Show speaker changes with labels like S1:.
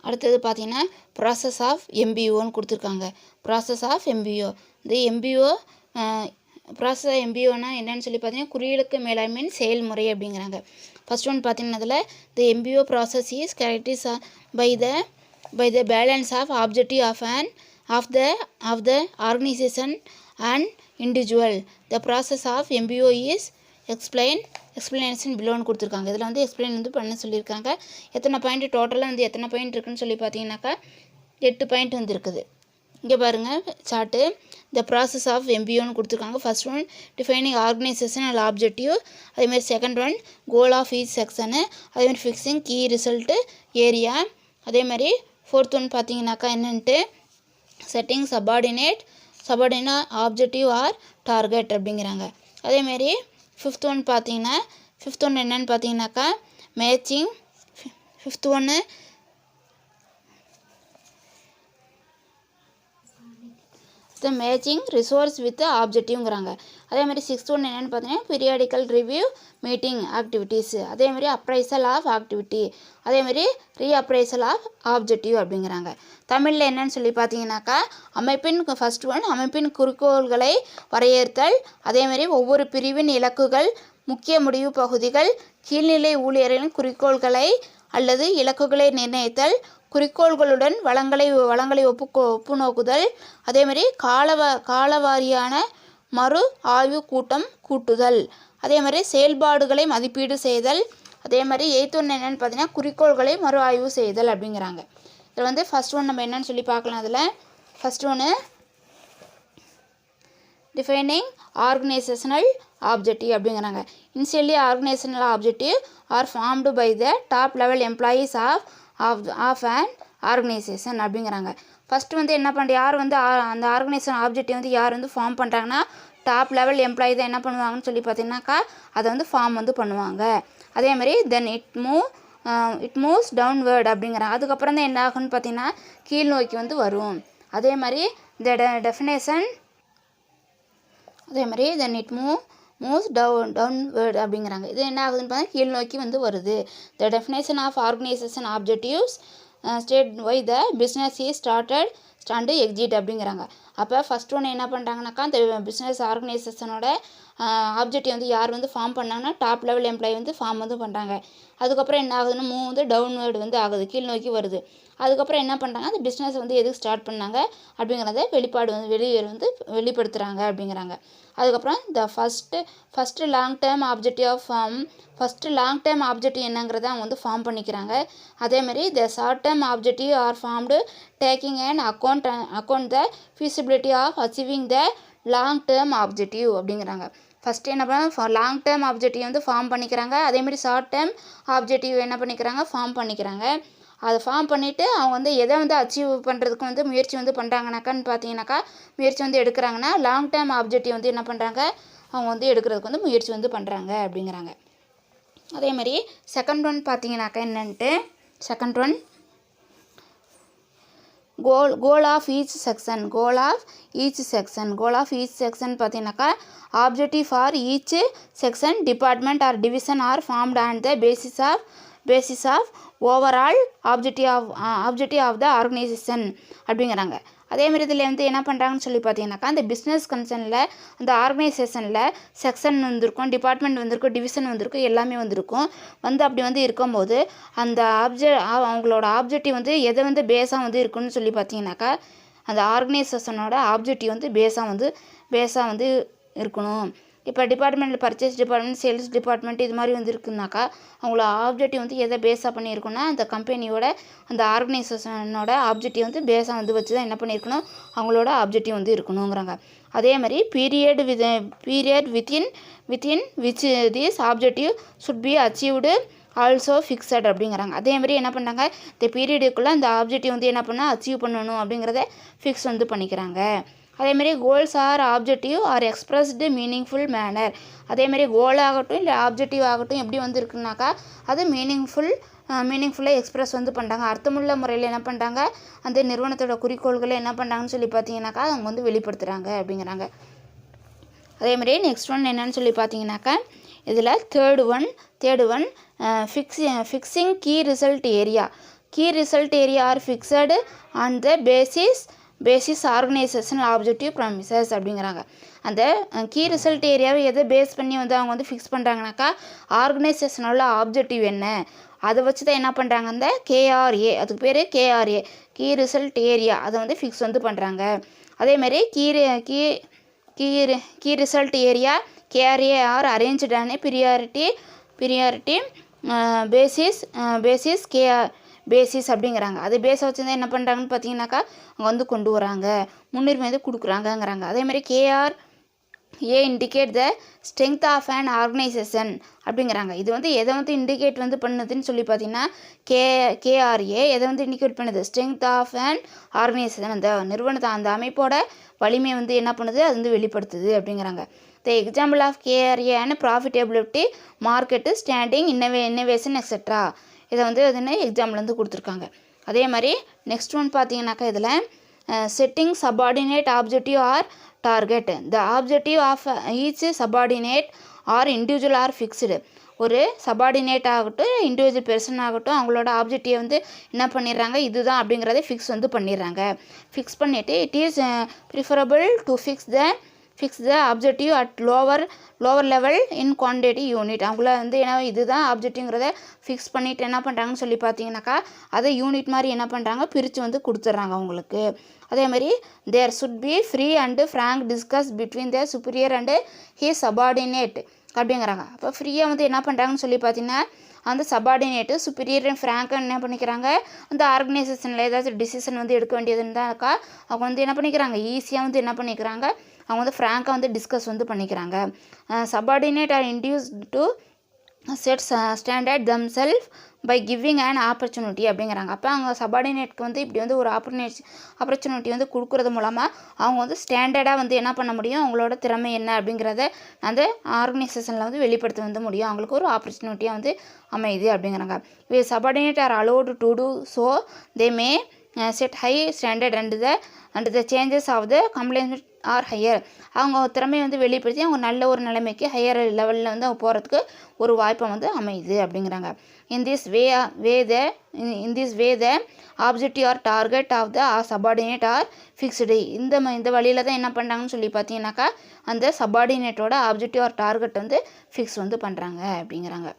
S1: அடுத்தது பார்த்தீங்கன்னா process of எம்பிஓன்னு கொடுத்துருக்காங்க. ப்ராசஸ் ஆஃப் எம்பிஓ, இந்த எம்பிஓ ப்ராசஸ் ஆஃப் எம்பிஓனா என்னன்னு சொல்லி பார்த்தீங்கன்னா குறியிலக்க மேலாண்மையின் செயல்முறை அப்படிங்கிறாங்க. ஃபர்ஸ்ட் ஒன் பார்த்தீங்கன்னா அதில் the MBO process is characterise by the balance of objective of the organization and individual. The process of MBO is explanation below கொடுத்துருக்காங்க. இதில் வந்து எக்ஸ்பிளைன் வந்து பண்ண சொல்லியிருக்காங்க. எத்தனை பாயிண்ட் டோட்டலாக வந்து எத்தனை பாயிண்ட் இருக்குன்னு சொல்லி பார்த்தீங்கன்னாக்கா 8 பாயிண்ட் வந்து இருக்குது. இங்கே பாருங்கள் சார்ட்டு. த ப்ராசஸ் ஆஃப் எம்பிஓன்னு கொடுத்துருக்காங்க. First one defining organisation and objective, அதேமாதிரி second one goal of each section, அதேமாதிரி ஃபிக்ஸிங் கீ ரிசல்ட்டு ஏரியா, அதேமாதிரி ஃபோர்த் ஒன் பார்த்தீங்கன்னாக்கா என்னென்ட்டு setting subordinate objective R target அப்படிங்கிறாங்க. அதேமாரி ஃபிஃப்த் ஒன் பார்த்தீங்கன்னா என்னென்னு பார்த்தீங்கன்னாக்கா மேட்சிங். ஃபிஃப்த் ஒன்று மேட்சிங் ரிசோர்ஸ் வித் ஆப்ஜெக்டிவ்ங்கிறாங்க. அதேமாதிரி சிக்ஸ்த் ஒன்று என்னென்னு பார்த்தீங்கன்னா பீரியாடிக்கல் ரிவ்யூ மீட்டிங் ஆக்டிவிட்டீஸ், அதேமாதிரி அப்ரைசல் ஆஃப் ஆக்டிவிட்டி, அதேமாதிரி ரீஅப்ரைசல் ஆஃப் ஆப்ஜெக்டிவ் அப்படிங்கிறாங்க. தமிழில் என்னன்னு சொல்லி பார்த்தீங்கன்னாக்கா ஃபர்ஸ்ட் ஒன் அமைப்பின் குறிக்கோள்களை வரையறுத்தல், அதேமாதிரி ஒவ்வொரு பிரிவின் இலக்குகள், முக்கிய முடிவு பகுதிகள், கீழ்நிலை ஊழியர்களின் குறிக்கோள்களை அல்லது இலக்குகளை நிர்ணயித்தல், குறிக்கோள்களுடன் வளங்களை ஒப்புநோக்குதல், அதேமாதிரி காலவாரியான மறு ஆய்வு கூட்டுதல், அதேமாதிரி செயல்பாடுகளை மதிப்பீடு செய்தல், அதேமாதிரி எய்த் ஒன்று என்னென்னு பார்த்தீங்கன்னா குறிக்கோள்களை மறு ஆய்வு செய்தல் அப்படிங்கிறாங்க. இதில் வந்து ஃபர்ஸ்ட் ஒன் நம்ம என்னன்னு சொல்லி பார்க்கலாம். அதில் ஃபர்ஸ்ட் ஒன்று டிஃபைனிங் ஆர்கனைசேஷனல் ஆப்ஜெக்டிவ் அப்படிங்கிறாங்க. Initially organisational objective are formed by the top level employees of an organisation அப்படிங்கிறாங்க. ஃபஸ்ட்டு வந்து என்ன யார் வந்து அந்த ஆர்கனைசேஷன் ஆப்ஜெக்டிவ் வந்து யார் வந்து ஃபார்ம் பண்ணுறாங்கன்னா டாப் லெவல் எம்ப்ளாயி தான் என்ன பண்ணுவாங்கன்னு சொல்லி பார்த்தீங்கன்னாக்கா அதை வந்து ஃபார்ம் வந்து பண்ணுவாங்க. அதேமாதிரி தென் இட் மூவ்ஸ் டவுன்வேர்ட் அப்படிங்கிறாங்க. அதுக்கப்புறம் தான் என்ன ஆகுன்னு பார்த்தீங்கன்னா கீழ் நோக்கி வந்து வரும். அதேமாதிரி டெஃபினேஷன் அதேமாதிரி தென் இட் மூவ்ஸ் டவுன்வேர்ட் அப்படிங்கிறாங்க. இது என்ன ஆகுதுன்னு பார்த்தா கீழ் நோக்கி வந்து வருது. The definition of organisation objectives state why the business is started stand exit அப்படிங்கிறாங்க. அப்போ ஃபஸ்ட் ஒன்று என்ன பண்ணுறாங்கனாக்கா அந்த பிஸ்னஸ் ஆர்கனைசேஷனோட ஆப்ஜெக்டிவ் வந்து யார் வந்து ஃபார்ம் பண்ணாங்கன்னா டாப் லெவல் எம்ப்ளாயி வந்து ஃபார்ம் வந்து பண்ணுறாங்க. அதுக்கப்புறம் என்ன ஆகுதுன்னா மூவ் வந்து டவுன்வேர்டு வந்து ஆகுது, கீழ் நோக்கி வருது. அதுக்கப்புறம் என்ன பண்ணுறாங்க அந்த பிஸ்னஸ் வந்து எதுக்கு ஸ்டார்ட் பண்ணாங்க அப்படிங்கிறத வெளிப்படுத்துகிறாங்க அப்படிங்கிறாங்க. அதுக்கப்புறம் the first long term objective என்னங்கிறத அவங்க வந்து ஃபார்ம் பண்ணிக்கிறாங்க. அதேமாதிரி the short term objective are formed taking and account the feasibility of achieving the long term objective அப்படிங்கிறாங்க. ஃபஸ்ட்டு என்ன பண்ணால் லாங் டேர்ம் ஆப்ஜெக்டிவ் வந்து ஃபார்ம் பண்ணிக்கிறாங்க. அதேமாதிரி ஷார்ட் டேர்ம் ஆப்ஜெக்டிவ் என்ன பண்ணிக்கிறாங்க ஃபார்ம் பண்ணிக்கிறாங்க. அதை ஃபார்ம் பண்ணிவிட்டு அவங்க வந்து எதை வந்து அச்சீவ் பண்ணுறதுக்கு வந்து முயற்சி வந்து பண்ணுறாங்கனாக்கான்னு பார்த்தீங்கன்னாக்கா முயற்சி வந்து எடுக்கிறாங்கன்னா லாங் டேர்ம் ஆப்ஜெக்டிவ் வந்து என்ன பண்ணுறாங்க அவங்க வந்து எடுக்கிறதுக்கு வந்து முயற்சி வந்து பண்ணுறாங்க அப்படிங்கிறாங்க. அதேமாதிரி செகண்ட் ஒன் பார்த்தீங்கன்னாக்கா என்னன்ட்டு second one goal of each section பார்த்தீங்கன்னாக்கா objective for each section department or division are formed and the basis of overall objective of the organisation அப்படிங்கிறாங்க. அதேமாதிரி இதில் வந்து என்ன பண்ணுறாங்கன்னு சொல்லி பார்த்தீங்கன்னாக்கா அந்த பிஸ்னஸ் கன்சர்னில் அந்த ஆர்கனைசேஷனில் செக்ஷன் வந்திருக்கும், டிபார்ட்மெண்ட் வந்திருக்கும், டிவிஷன் வந்திருக்கும், எல்லாமே வந்திருக்கும். அப்படி வந்து இருக்கும்போது அந்த அவங்களோட ஆப்ஜெக்டிவ் வந்து எதை வந்து பேஸாக வந்து இருக்குன்னு சொல்லி பார்த்தீங்கன்னாக்கா அந்த ஆர்கனைசேஷனோட ஆப்ஜெக்டிவ் வந்து பேஸாக வந்து இருக்கணும். இப்போ டிபார்ட்மெண்ட்டில் பர்ச்சேஸ் டிபார்ட்மெண்ட், சேல்ஸ் டிபார்ட்மெண்ட் இது மாதிரி வந்து இருக்குனாக்கா அவங்களோட ஆப்ஜெக்டிவ் வந்து எதை பேஸாக பண்ணியிருக்குன்னா அந்த கம்பெனியோட அந்த ஆர்கனைசேஷனோட ஆப்ஜெக்டிவ் வந்து பேஸாக வந்து வச்சு தான் என்ன பண்ணியிருக்கணும் அவங்களோட ஆப்ஜெக்டிவ் வந்து இருக்கணுங்கிறாங்க. அதே மாதிரி period within which this objective should be achieved also fixed அப்படிங்கிறாங்க. அதே மாதிரி என்ன பண்ணாங்க இந்த பீரியடுக்குள்ளே அந்த ஆப்ஜெக்டிவ் வந்து என்ன பண்ணால் அச்சீவ் பண்ணணும் அப்படிங்கிறத ஃபிக்ஸ் வந்து பண்ணிக்கிறாங்க. அதேமாதிரி goals are objective are expressed meaningful manner. அதேமாதிரி கோல் ஆகட்டும் இல்லை ஆப்ஜெக்டிவ் ஆகட்டும் எப்படி வந்து இருக்குனாக்கா அது மீனிங்ஃபுல்லாக எக்ஸ்பிரஸ் வந்து பண்ணுறாங்க, அர்த்தமுள்ள முறையில் என்ன பண்ணுறாங்க அந்த நிறுவனத்தோட குறிக்கோள்களை என்ன பண்ணுறாங்கன்னு சொல்லி பார்த்தீங்கன்னாக்கா அவங்க வந்து வெளிப்படுத்துகிறாங்க அப்படிங்கிறாங்க. அதேமாதிரி நெக்ஸ்ட் ஒன் என்னன்னு சொல்லி பார்த்தீங்கன்னாக்கா இதில் third one fixing key result area. Key result area are fixed on the basis organisational objective promises அப்படிங்கிறாங்க. அந்த கீ ரிசல்ட் ஏரியாவை எதை பேஸ் பண்ணி வந்து அவங்க வந்து ஃபிக்ஸ் பண்ணுறாங்கனாக்கா ஆர்கனைசேஷனோட ஆப்ஜெக்டிவ் என்ன அதை வச்சு தான் என்ன பண்ணுறாங்க, அந்த கேஆர்ஏ, அதுக்கு பேர் கேஆர்ஏ கீ ரிசல்ட் ஏரியா, அதை வந்து ஃபிக்ஸ் வந்து பண்ணுறாங்க. அதேமாதிரி key result area KRA are arranged on priority basis basis அப்படிங்கிறாங்க. அது பேஸை வச்சு தான் என்ன பண்ணுறாங்கன்னு பார்த்தீங்கன்னாக்கா அவங்க வந்து கொண்டு வராங்க, முன்னுரிமை வந்து கொடுக்குறாங்கங்கிறாங்க. அதேமாதிரி KRA indicate the strength of an organisation அப்படிங்கிறாங்க. இது வந்து எதை வந்து இண்டிகேட் வந்து பண்ணுதுன்னு சொல்லி பார்த்தீங்கன்னா கேஆர்ஏ எதை வந்து இண்டிகேட் பண்ணுது, ஸ்ட்ரென்த் ஆஃப் அன் ஆர்கனைசேஷன், அந்த நிறுவனத்தை அந்த அமைப்போட வலிமை வந்து என்ன பண்ணுது, அது வந்து வெளிப்படுத்துது அப்படிங்கிறாங்க. The example of KRA and profitability market standing innovation etcetera, இதை வந்து அதுன்னு எக்ஸாம்பிள் வந்து கொடுத்துருக்காங்க. அதே மாதிரி நெக்ஸ்ட் ஒன் பார்த்தீங்கன்னாக்கா இதில் setting subordinate objective R target the objective of each subordinate are individual are fixed. ஒரு சபார்டினேட் ஆகட்டும் இண்டிவிஜுவல் பெர்சன் ஆகட்டும் அவங்களோட ஆப்ஜெக்டிவை வந்து என்ன பண்ணிடுறாங்க, இதுதான் அப்படிங்கிறத ஃபிக்ஸ் வந்து பண்ணிடுறாங்க. ஃபிக்ஸ் பண்ணிவிட்டு it is preferable to fix the objective at lower level in quantity unit. அவங்கள வந்து ஏன்னா இதுதான் ஆப்ஜெக்டிவ்ங்கிறத ஃபிக்ஸ் பண்ணிவிட்டு என்ன பண்ணுறாங்கன்னு சொல்லி பார்த்தீங்கன்னாக்கா அதை யூனிட் மாதிரி என்ன பண்ணுறாங்க, பிரித்து வந்து கொடுத்துட்றாங்க அவங்களுக்கு. அதேமாதிரி there should be free and frank discuss between the superior and his subordinate அப்படிங்கிறாங்க. அப்போ ஃப்ரீயாக வந்து என்ன பண்ணுறாங்கன்னு சொல்லி பார்த்தீங்கன்னா அந்த சபார்டினேட்டு சுப்பீரியர் அண்ட் ஃப்ராங்காக என்ன பண்ணிக்கிறாங்க, அந்த ஆர்கனைசேஷனில் ஏதாச்சும் டிசிஷன் வந்து எடுக்க வேண்டியதுன்னாக்கா அவங்க வந்து என்ன பண்ணிக்கிறாங்க, ஈஸியாக வந்து என்ன பண்ணிக்கிறாங்க, அவங்க வந்து ஃப்ராங்காக வந்து டிஸ்கஸ் வந்து பண்ணிக்கிறாங்க. Subordinate are induce to set standard themselves by giving and opportunity அப்படிங்கிறாங்க. அப்போ அவங்க சபார்டினேட்க்கு வந்து இப்படி வந்து ஒரு ஆப்பர்ச்சுனிட்டி வந்து கொடுக்குறது மூலமாக அவங்க வந்து ஸ்டாண்டர்டாக வந்து என்ன பண்ண முடியும், அவங்களோட திறமை என்ன அப்படிங்கிறத அந்த ஆர்கனைசேஷனில் வந்து வெளிப்படுத்த வந்து முடியும், அவங்களுக்கு ஒரு ஆப்பர்ச்சுனிட்டியாக வந்து அமையுது அப்படிங்கிறாங்க. We subordinate are allowed to do so they may set high standard and the changes of the complaint are higher. அவங்க திறமையை வந்து வெளிப்படுத்தி அவங்க நல்ல ஒரு நிலைமைக்கு ஹையர் லெவலில் வந்து அவங்க போகிறதுக்கு ஒரு வாய்ப்பை வந்து அமையுது அப்படிங்கிறாங்க. In this way the objective R target of the subordinate are fixed. இந்த வழியில் தான் என்ன பண்ணுறாங்கன்னு சொல்லி பார்த்தீங்கன்னாக்கா அந்த சபார்டினேட்டோட ஆப்ஜெக்டிவ் ஆர் டார்கெட் வந்து ஃபிக்ஸ் வந்து பண்ணுறாங்க அப்படிங்கிறாங்க.